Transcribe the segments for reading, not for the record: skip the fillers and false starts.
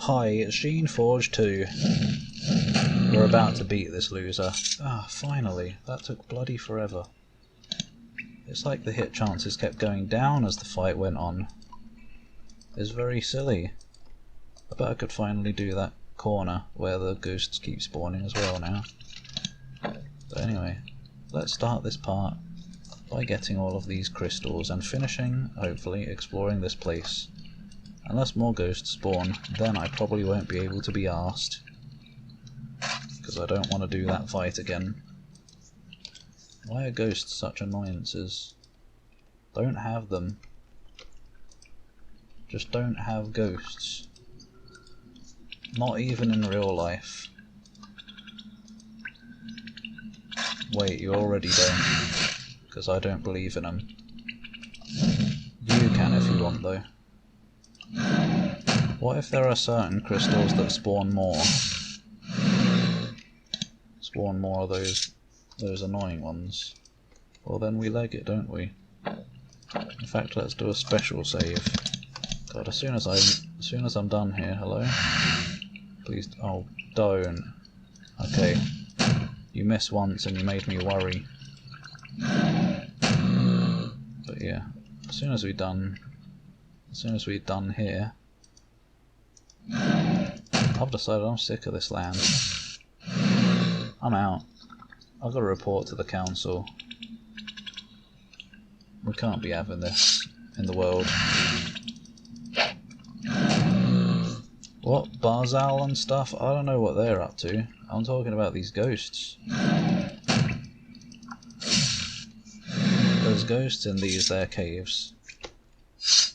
Hi, it's Geneforge 2. We're about to beat this loser. Ah, finally. That took bloody forever. It's like the hit chances kept going down as the fight went on. It's very silly. I bet I could finally do that corner where the ghosts keep spawning as well now. But anyway, let's start this part by getting all of these crystals and finishing, hopefully, exploring this place. Unless more ghosts spawn, then I probably won't be able to be arsed. Because I don't want to do that fight again. Why are ghosts such annoyances? Don't have them. Just don't have ghosts. Not even in real life. Wait, you already don't. Because I don't believe in them. You can if you want though. What if there are certain crystals that spawn more? Spawn more of those annoying ones. Well then we leg it, don't we? In fact, let's do a special save. God, as soon as I'm done here, hello? Please, oh, don't. Okay. You miss once and you made me worry. But yeah, as soon as we're done here, I've decided I'm sick of this land. I'm out. I've got to report to the council. We can't be having this in the world. What? Barzal and stuff? I don't know what they're up to. I'm talking about these ghosts. There's ghosts in these there caves.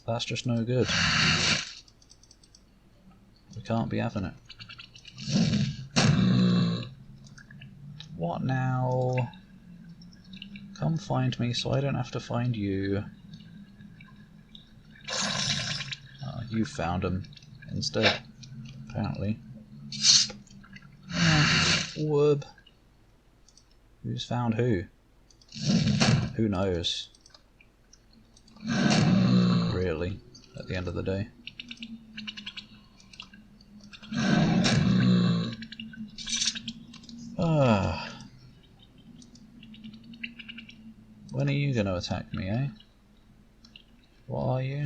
That's just no good. We can't be having it. What now? Come find me so I don't have to find you. Oh, you found him instead, apparently. Whoop. Who's found who? Who knows? Really, at the end of the day. When are you going to attack me, eh? What are you?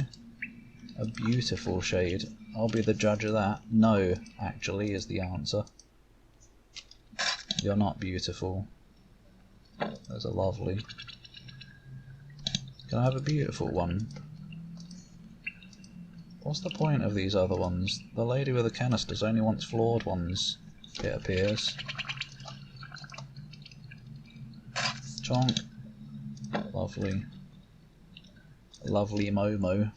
A beautiful shade. I'll be the judge of that. No, actually, is the answer. You're not beautiful. There's a lovely. Can I have a beautiful one? What's the point of these other ones? The lady with the canisters only wants flawed ones, it appears. Chonk. Lovely. Lovely Momo.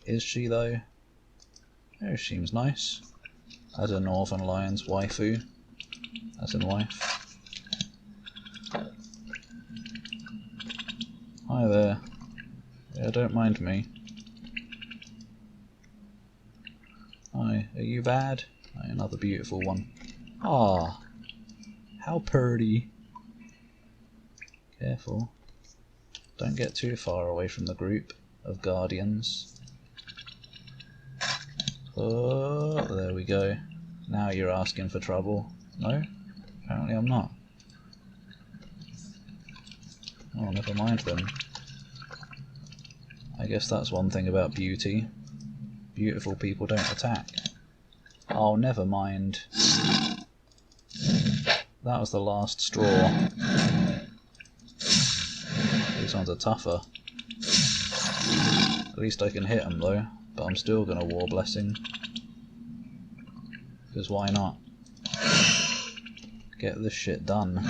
Is she though? Oh, she seems nice. As a Northern Lion's waifu. As in wife. Hi there. Yeah, don't mind me. Hi, are you bad? Hi, another beautiful one. Ah, how pretty. Careful. Don't get too far away from the group of guardians. Oh, there we go. Now you're asking for trouble. No? Apparently I'm not. Oh, never mind then. I guess that's one thing about beauty. Beautiful people don't attack. Oh, never mind. That was the last straw. These ones are tougher. At least I can hit them though, but I'm still gonna War Blessing. Because why not? Get this shit done.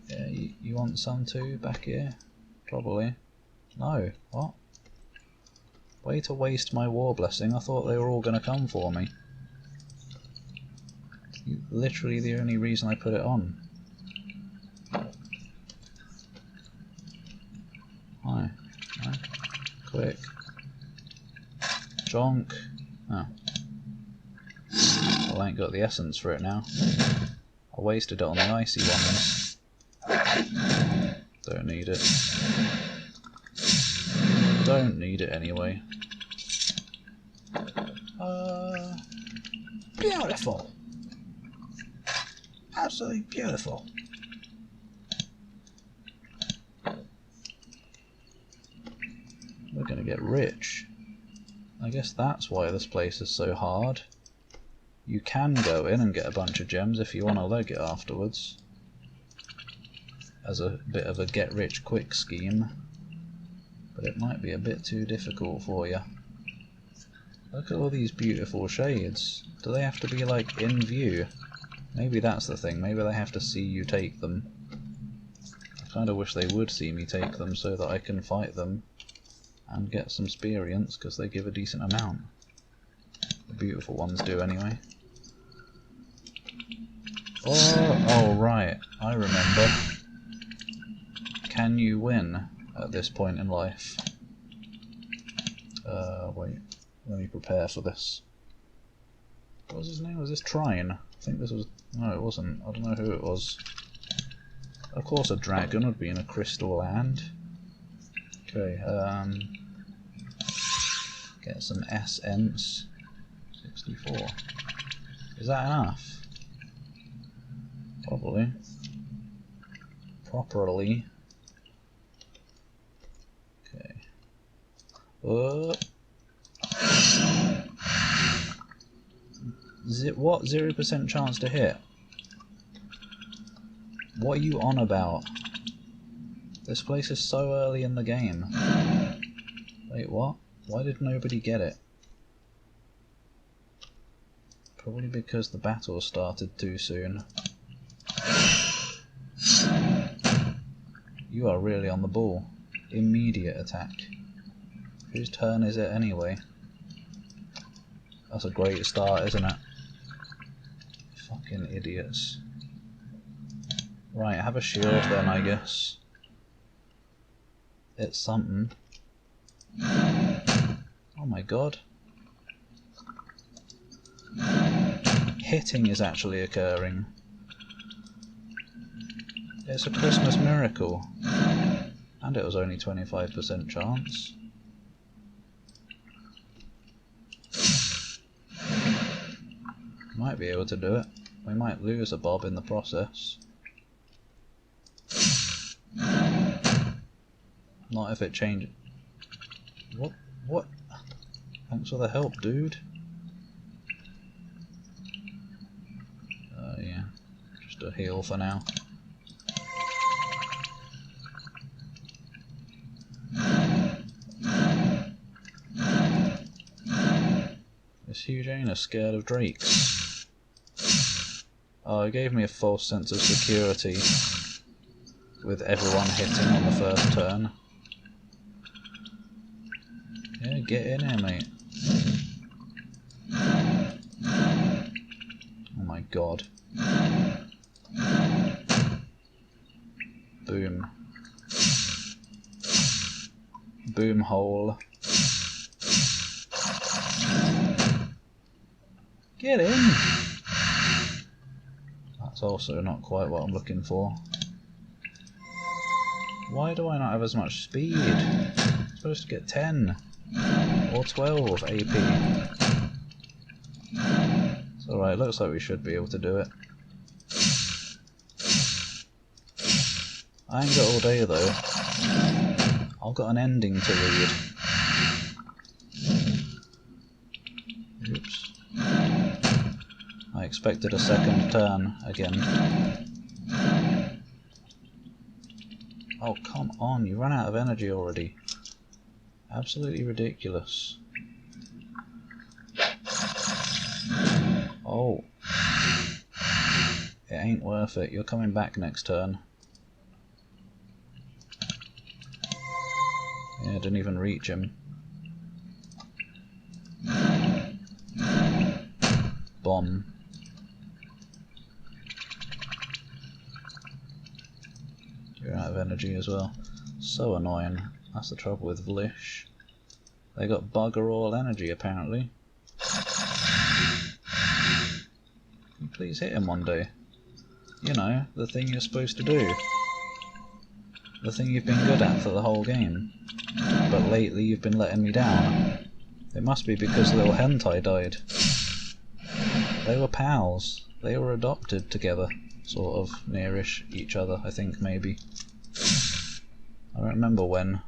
Yeah, you want some too back here? Probably. No. What? Way to waste my War Blessing. I thought they were all gonna come for me. Literally the only reason I put it on. Hi. No. Quick. Jonk. Oh. Well, I ain't got the essence for it now. I wasted it on the icy ones. Don't need it. Don't need it anyway. Beautiful! Absolutely beautiful! We're gonna get rich. I guess that's why this place is so hard. You can go in and get a bunch of gems if you want to leg it afterwards. As a bit of a get-rich-quick scheme. But it might be a bit too difficult for you. Look at all these beautiful shades. Do they have to be like in view? Maybe that's the thing, maybe they have to see you take them. I kinda wish they would see me take them so that I can fight them and get some experience, because they give a decent amount. The beautiful ones do anyway. Oh right, I remember. Can you win at this point in life? Wait, let me prepare for this. What was his name? Was this Trine? I think this was... no, it wasn't. I don't know who it was. Of course a dragon would be in a crystal land. Okay, get some essence. 64. Is that enough? Probably. Properly. Okay. What? 0% chance to hit? What are you on about? This place is so early in the game. Wait, what? Why did nobody get it? Probably because the battle started too soon. You are really on the ball. Immediate attack. Whose turn is it anyway? That's a great start, isn't it? Fucking idiots. Right, have a shield then, I guess. It's something. Oh my god. Hitting is actually occurring. It's a Christmas miracle. And it was only 25% chance. Might be able to do it. We might lose a bob in the process. Not if it changes. What? What? Thanks for the help, dude. Yeah. Just a heal for now. Is Huge Anus scared of drakes? Oh, it gave me a false sense of security with everyone hitting on the first turn. Yeah, get in here, mate. Oh my god. Boom. Boom hole. Get in! That's also not quite what I'm looking for. Why do I not have as much speed? I'm supposed to get 10 or 12 AP. It's alright, looks like we should be able to do it. I ain't got all day though. I've got an ending to read. Oops. I expected a second turn again. Oh, come on, you ran out of energy already. Absolutely ridiculous. Oh. It ain't worth it. You're coming back next turn. Yeah, didn't even reach him. Bomb. You're out of energy as well. So annoying. That's the trouble with Vlish. They got bugger all energy apparently. Can you please hit him one day? You know, the thing you're supposed to do. the thing you've been good at for the whole game. But lately you've been letting me down. It must be because little hentai died. They were pals. They were adopted together. Sort of nearish each other, I think, maybe. I don't remember when.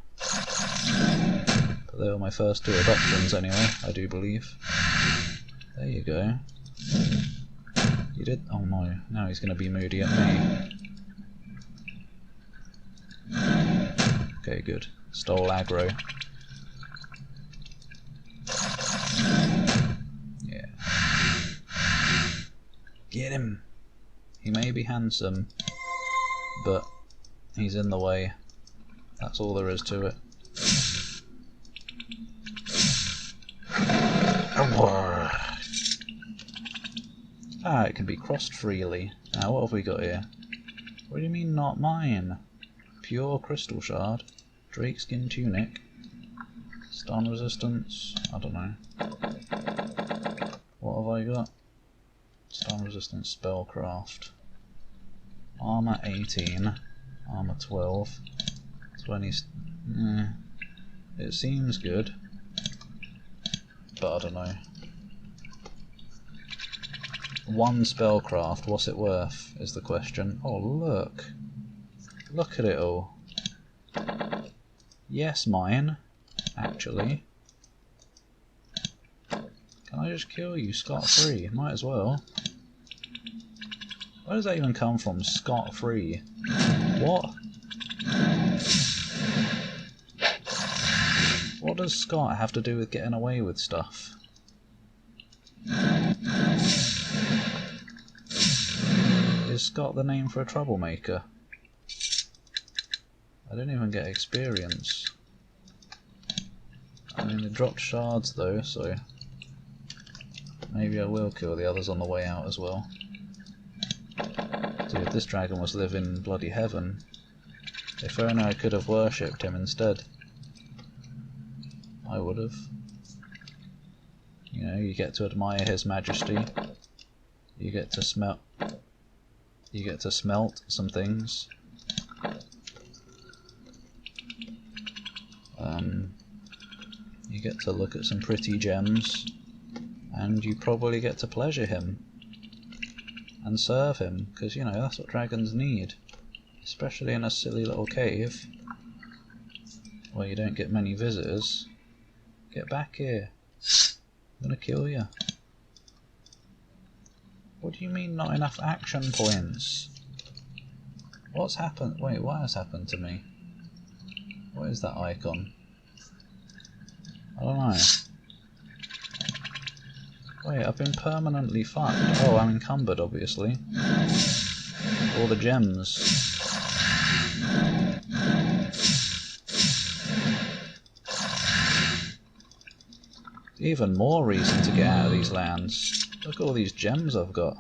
But they were my first 2 adoptions anyway, I do believe. There you go. You did... oh no, now he's going to be moody at me. Okay, good. Stole aggro. Yeah. Get him! He may be handsome, but he's in the way. That's all there is to it. Ah, it can be crossed freely. Now, what have we got here? What do you mean, not mine? Pure crystal shard. Drakeskin tunic. Stun resistance. I don't know. What have I got? Stun resistance spellcraft. Armor 18. Armor 12. 20. It seems good. But I don't know. 1 spellcraft, what's it worth, is the question. Oh, look. Look at it all. Yes, mine. Actually. Can I just kill you scot-free? Might as well. Where does that even come from? Scot-free? What? What does Scott have to do with getting away with stuff? Is Scott the name for a troublemaker? I didn't even get experience. I mean, they dropped shards though, so maybe I will kill the others on the way out as well. Dude, this dragon was living bloody heaven. If only I could have worshipped him instead. I would have. You know, you get to admire his majesty. You get to smelt. You get to smelt some things. You get to look at some pretty gems, and you probably get to pleasure him and serve him, because you know that's what dragons need, especially in a silly little cave where you don't get many visitors. Get back here! I'm gonna kill you. What do you mean not enough action points? What's happened? Wait, what has happened to me? What is that icon? I don't know. Wait, I've been permanently fucked. Oh, I'm encumbered, obviously. All the gems. Even more reason to get out of these lands. Look at all these gems I've got.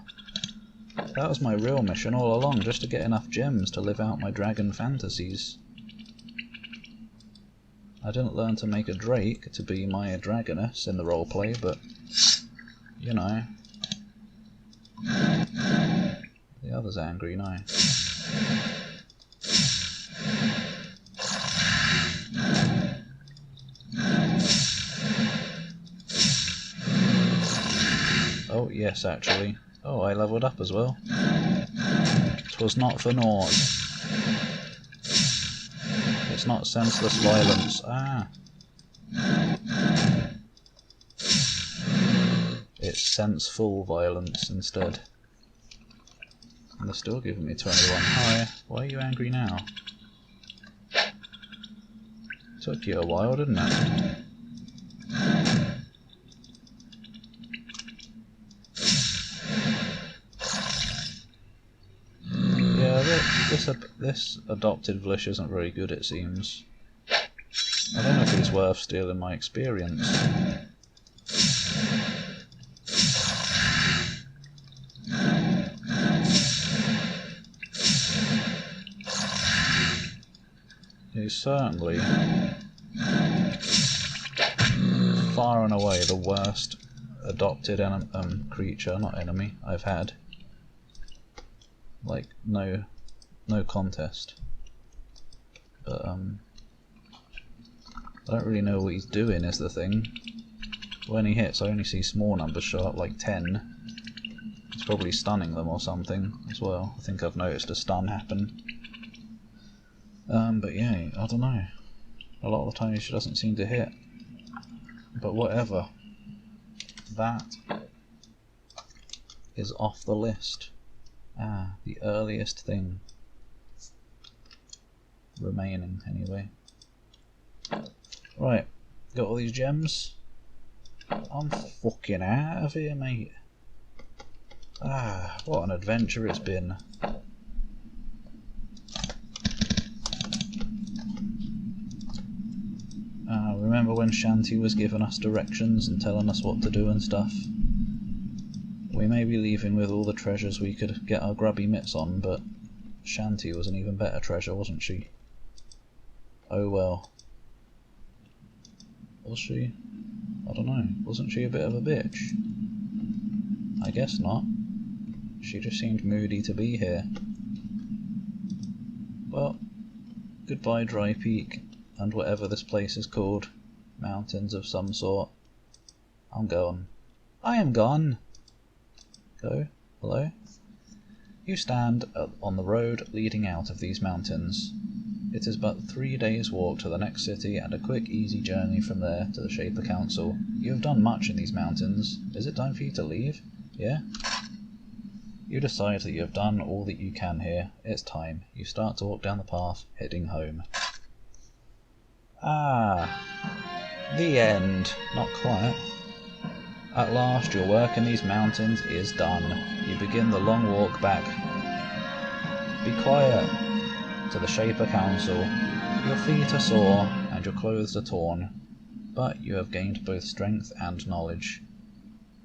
That was my real mission all along, just to get enough gems to live out my dragon fantasies. I didn't learn to make a drake to be my dragoness in the roleplay, but you know. The other's angry now. Oh yes, actually. Oh, I leveled up as well. 'Twas not for naught. It's not senseless violence. Ah. It's senseful violence instead. And they're still giving me 21. Hi, why are you angry now? Took you a while, didn't it? This adopted Vlish isn't very good, it seems. I don't know if he's worth stealing my experience. He's certainly far and away the worst adopted creature, not enemy, I've had. Like, no contest. But I don't really know what he's doing is the thing. When he hits I only see small numbers show up, like 10. He's probably stunning them or something as well. I think I've noticed a stun happen. But yeah, I don't know. A lot of the time he doesn't seem to hit. But whatever. That is off the list. The earliest thing remaining, anyway. Right, got all these gems. I'm fucking out of here, mate. What an adventure it's been. Remember when Shanty was giving us directions and telling us what to do and stuff? We may be leaving with all the treasures we could get our grubby mitts on, but Shanty was an even better treasure, wasn't she? Oh well. Was she? I don't know. Wasn't she a bit of a bitch? I guess not. She just seemed moody to be here. Well, goodbye Dry Peak, and whatever this place is called. Mountains of some sort. I'm gone. I am gone! Go. Hello? You stand on the road leading out of these mountains. It is but 3 days' walk to the next city and a quick, easy journey from there to the Shaper Council. You have done much in these mountains. Is it time for you to leave? Yeah? You decide that you have done all that you can here. It's time. You start to walk down the path, heading home. The end. Not quite. At last, your work in these mountains is done. You begin the long walk back. Be quiet. To the Shaper Council. Your feet are sore, and your clothes are torn, but you have gained both strength and knowledge.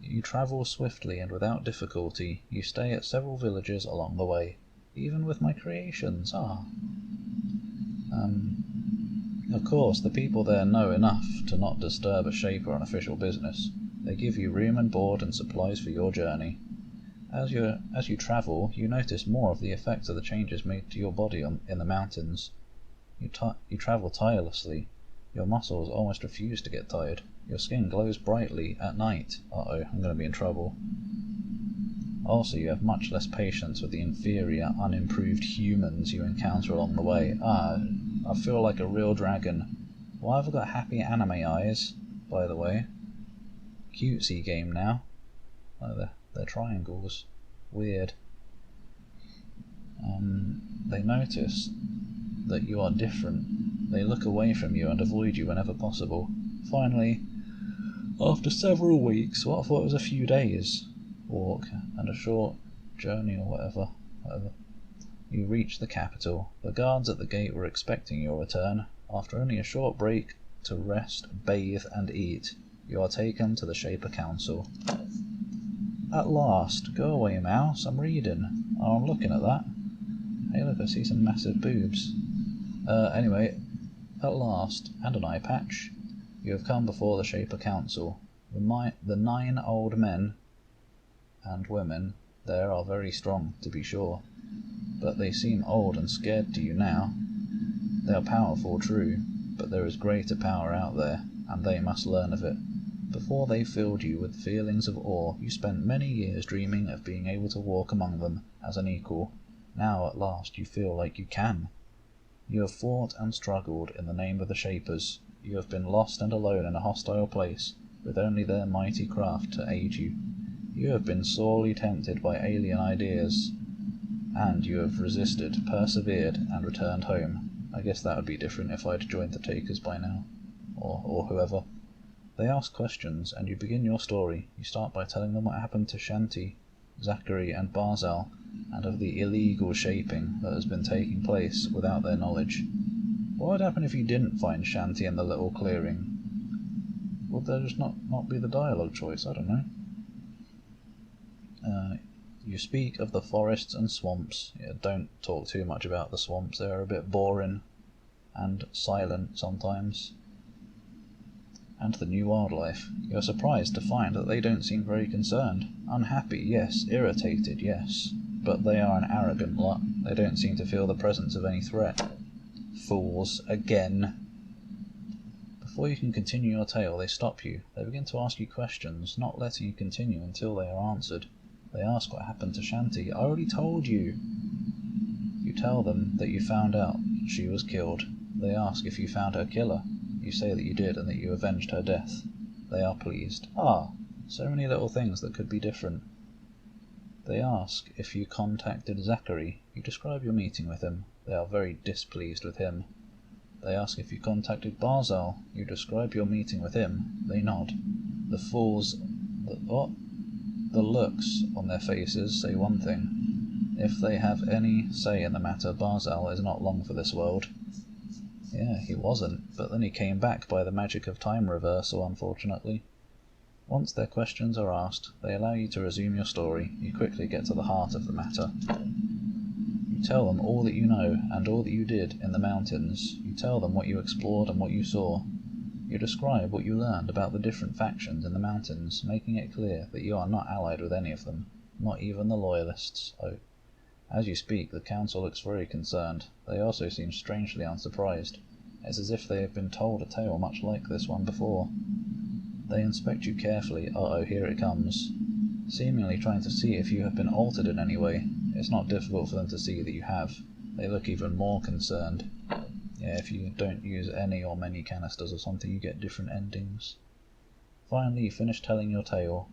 You travel swiftly and without difficulty. You stay at several villages along the way, even with my creations. Of course, the people there know enough to not disturb a Shaper on official business. They give you room and board and supplies for your journey. As you travel, you notice more of the effects of the changes made to your body in the mountains. You travel tirelessly. Your muscles almost refuse to get tired. Your skin glows brightly at night. Uh-oh, I'm going to be in trouble. Also, you have much less patience with the inferior, unimproved humans you encounter along the way. I feel like a real dragon. Why have I got happy anime eyes, by the way? Cutesy game now. Oh, they're triangles. Weird. They notice that you are different. They look away from you and avoid you whenever possible. Finally, after several weeks, what I thought was a few days' walk and a short journey or whatever, you reach the capital. The guards at the gate were expecting your return. After only a short break to rest, bathe, and eat, you are taken to the Shaper Council. At last! Go away, mouse, I'm reading. Oh, I'm looking at that. Hey look, I see some massive boobs. Anyway, at last, and an eye patch, you have come before the Shaper Council. The 9 old men and women there are very strong, to be sure, but they seem old and scared to you now. They are powerful, true, but there is greater power out there, and they must learn of it. Before they filled you with feelings of awe, you spent many years dreaming of being able to walk among them as an equal. Now, at last, you feel like you can. You have fought and struggled in the name of the Shapers. You have been lost and alone in a hostile place, with only their mighty craft to aid you. You have been sorely tempted by alien ideas, and you have resisted, persevered, and returned home. I guess that would be different if I'd joined the Takers by now, or whoever. They ask questions, and you begin your story. You start by telling them what happened to Shanty, Zachary, and Barzal, and of the illegal shaping that has been taking place without their knowledge. What would happen if you didn't find Shanty in the little clearing? Would there just not be the dialogue choice? I don't know. You speak of the forests and swamps. Yeah, don't talk too much about the swamps. They're a bit boring and silent sometimes. And the new wildlife. You are surprised to find that they don't seem very concerned. Unhappy, yes. Irritated, yes. But they are an arrogant lot. They don't seem to feel the presence of any threat. Fools, again. Before you can continue your tale, they stop you. They begin to ask you questions, not letting you continue until they are answered. They ask what happened to Shanti. I already told you. You tell them that you found out she was killed. They ask if you found her killer. You say that you did and that you avenged her death. They are pleased. Ah, so many little things that could be different. They ask if you contacted Zachary. You describe your meeting with him. They are very displeased with him. They ask if you contacted Barzal. You describe your meeting with him. They nod. The fools... The looks on their faces say one thing. If they have any say in the matter, Barzal is not long for this world. Yeah, he wasn't, but then he came back by the magic of time reversal, unfortunately. Once their questions are asked, they allow you to resume your story. You quickly get to the heart of the matter. You tell them all that you know, and all that you did in the mountains. You tell them what you explored and what you saw. You describe what you learned about the different factions in the mountains, making it clear that you are not allied with any of them, not even the Loyalists. Oh. As you speak, the council looks very concerned. They also seem strangely unsurprised. It's as if they have been told a tale much like this one before. They inspect you carefully. Uh-oh, here it comes. Seemingly trying to see if you have been altered in any way. It's not difficult for them to see that you have. They look even more concerned. Yeah, if you don't use any or many canisters or something, you get different endings. Finally, you finish telling your tale.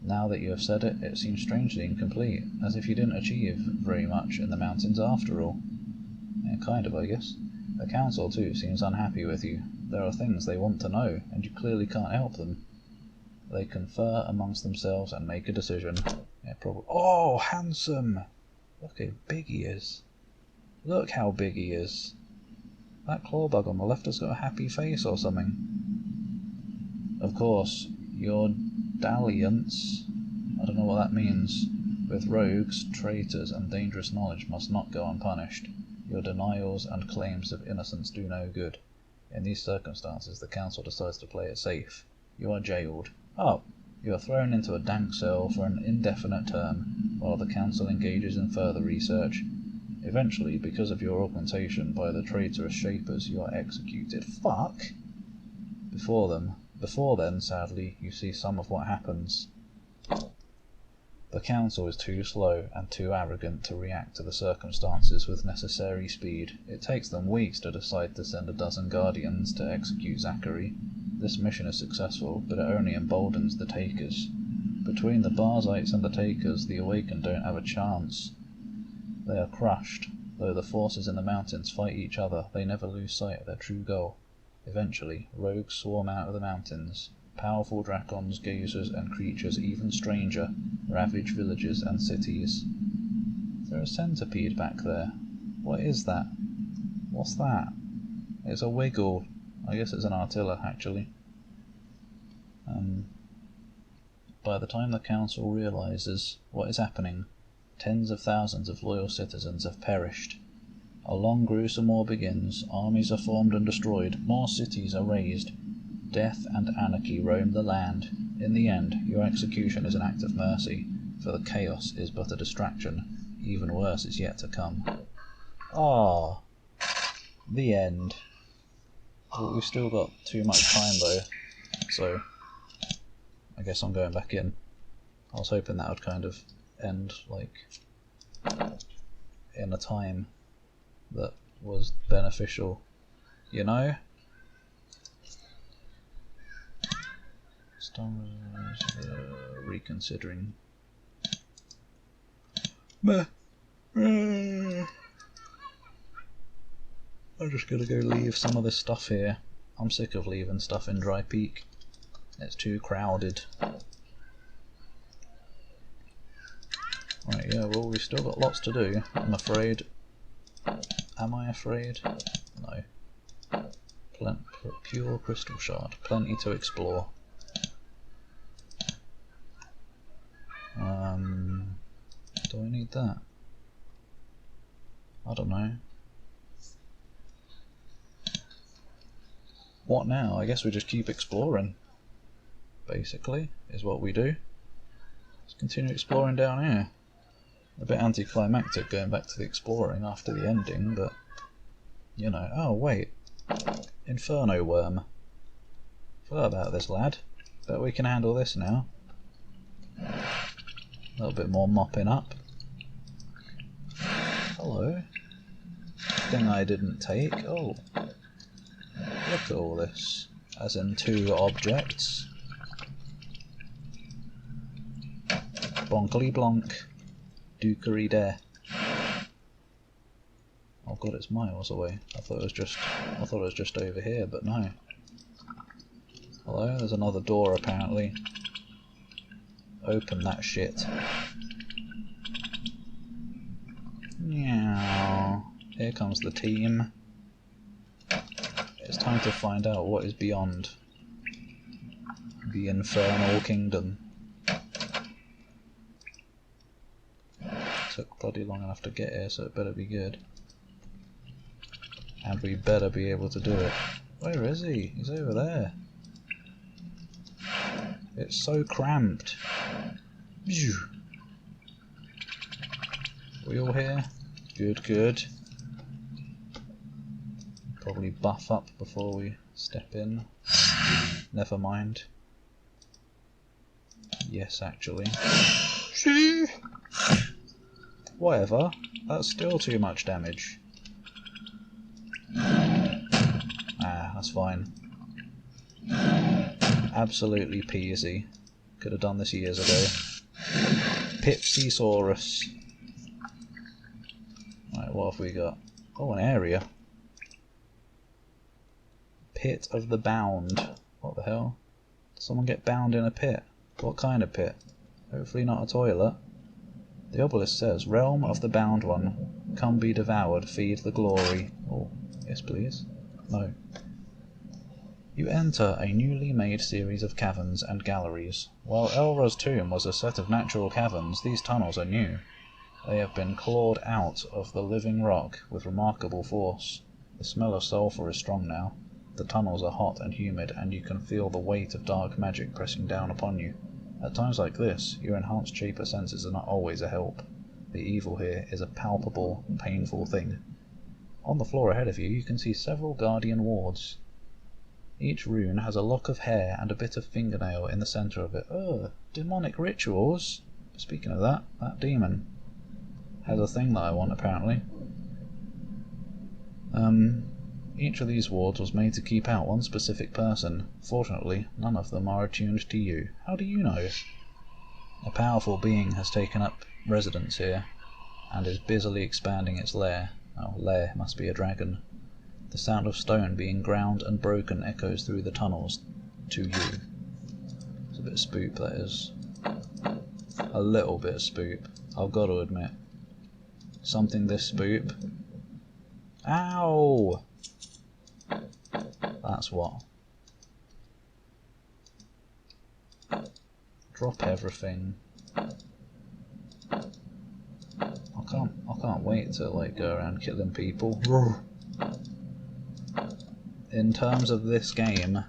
Now that you have said it, it seems strangely incomplete, as if you didn't achieve very much in the mountains after all. Yeah, kind of, I guess. The council, too, seems unhappy with you. There are things they want to know, and you clearly can't help them. They confer amongst themselves and make a decision. Yeah, probably. Oh, handsome! Look how big he is. Look how big he is. That clawbug on the left has got a happy face or something. Of course, your dalliance, I don't know what that means, with rogues, traitors and dangerous knowledge must not go unpunished. Your denials and claims of innocence do no good. In these circumstances, the council decides to play it safe. You are jailed. Oh, you are thrown into a dank cell for an indefinite term, while the council engages in further research. Eventually, because of your augmentation by the traitorous Shapers, you are executed. Fuck! Before then, sadly, you see some of what happens. The council is too slow and too arrogant to react to the circumstances with necessary speed. It takes them weeks to decide to send a dozen guardians to execute Zachary. This mission is successful, but it only emboldens the takers. Between the Barzites and the takers, the Awakened don't have a chance. They are crushed. Though the forces in the mountains fight each other, they never lose sight of their true goal. Eventually, rogues swarm out of the mountains. Powerful dragons, gazers, and creatures even stranger ravage villages and cities. Is there a centipede back there? What is that? What's that? It's a wiggle. I guess it's an artilla, actually. By the time the council realizes what is happening, tens of thousands of loyal citizens have perished. A long gruesome war begins. Armies are formed and destroyed. More cities are razed. Death and anarchy roam the land. In the end, your execution is an act of mercy, for the chaos is but a distraction. Even worse is yet to come. Ah, the end. Well, we've still got too much time though, so I guess I'm going back in. I was hoping that would kind of end like in a time that was beneficial, you know? Reconsidering. I'm just gonna go leave some of this stuff here. I'm sick of leaving stuff in Dry Peak. It's too crowded. Right, yeah, well, we've still got lots to do, I'm afraid. Am I afraid? No. Pure crystal shard. Plenty to explore. Do I need that? I don't know. What now? I guess we just keep exploring. Basically, is what we do. Let's continue exploring down here. A bit anticlimactic going back to the exploring after the ending, but you know. Oh wait, Inferno worm. Forgot about this, lad. Bet we can handle this now. A little bit more mopping up. Hello. Thing I didn't take. Oh, look at all this. As in 2 objects. Bonkly blonk. Dukery dare. Oh god, it's miles away. I thought it was just over here, but no. Hello, there's another door apparently. Open that shit. Meow. Here comes the team. It's time to find out what is beyond the infernal kingdom. Took bloody long enough to get here, so it better be good. And we better be able to do it. Where is he? He's over there. It's so cramped. We all here? Good, good. Probably buff up before we step in. Never mind. Yes, actually. Whatever. That's still too much damage. Ah, that's fine. Absolutely peasy. Could have done this years ago. Pipsisaurus. Right, what have we got? Oh, an area. Pit of the Bound. What the hell? Did someone get bound in a pit? What kind of pit? Hopefully not a toilet. The obelisk says, Realm of the Bound One. Come be devoured, feed the glory. Oh, yes please. No. You enter a newly made series of caverns and galleries. While Elra's tomb was a set of natural caverns, these tunnels are new. They have been clawed out of the living rock with remarkable force. The smell of sulphur is strong now. The tunnels are hot and humid, and you can feel the weight of dark magic pressing down upon you. At times like this, your enhanced shaper senses are not always a help. The evil here is a palpable, painful thing. On the floor ahead of you, you can see several guardian wards. Each rune has a lock of hair and a bit of fingernail in the centre of it. Ugh, demonic rituals! Speaking of that, that demon has a thing that I want, apparently. Each of these wards was made to keep out one specific person. Fortunately, none of them are attuned to you. How do you know? A powerful being has taken up residence here, and is busily expanding its lair. Oh, lair must be a dragon. The sound of stone being ground and broken echoes through the tunnels to you. It's a bit spoop, that is. A little bit spoop, I've got to admit. Something this spoop. Ow! That's what. Drop everything. I can't wait to like go around killing people. In terms of this game,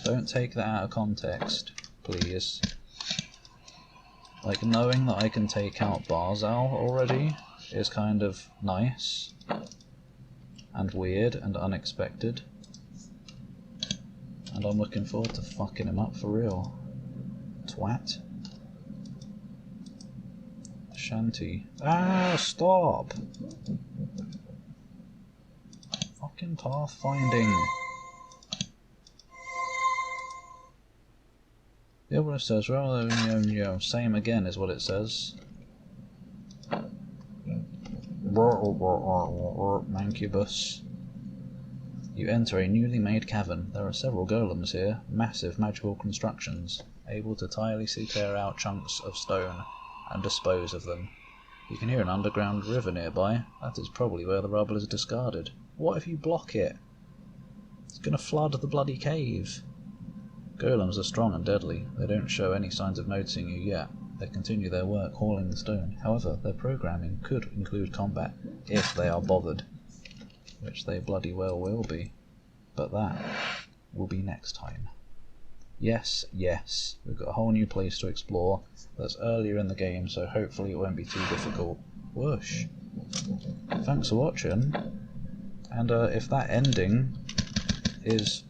don't take that out of context, please. Like, knowing that I can take out Barzal already is kind of nice and weird and unexpected, and I'm looking forward to fucking him up for real. Twat. Shanty. Ah, stop! Fucking pathfinding. The other says, well, same again is what it says. Mancubus. You enter a newly made cavern. There are several golems here, massive magical constructions, able to tirelessly tear out chunks of stone and dispose of them. You can hear an underground river nearby. That is probably where the rubble is discarded. What if you block it? It's going to flood the bloody cave. Golems are strong and deadly. They don't show any signs of noticing you yet. They continue their work hauling the stone. However, their programming could include combat, if they are bothered. Which they bloody well will be. But that will be next time. Yes, yes, we've got a whole new place to explore. That's earlier in the game, so hopefully it won't be too difficult. Whoosh. Thanks for watching. And if that ending is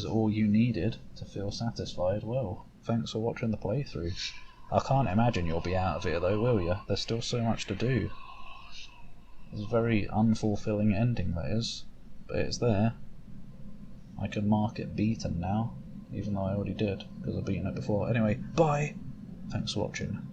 all you needed to feel satisfied, well, thanks for watching the playthrough. I can't imagine you'll be out of here though, will you? There's still so much to do. It's a very unfulfilling ending, that is, but it's there. I can mark it beaten now, even though I already did, because I've beaten it before. Anyway, bye! Thanks for watching.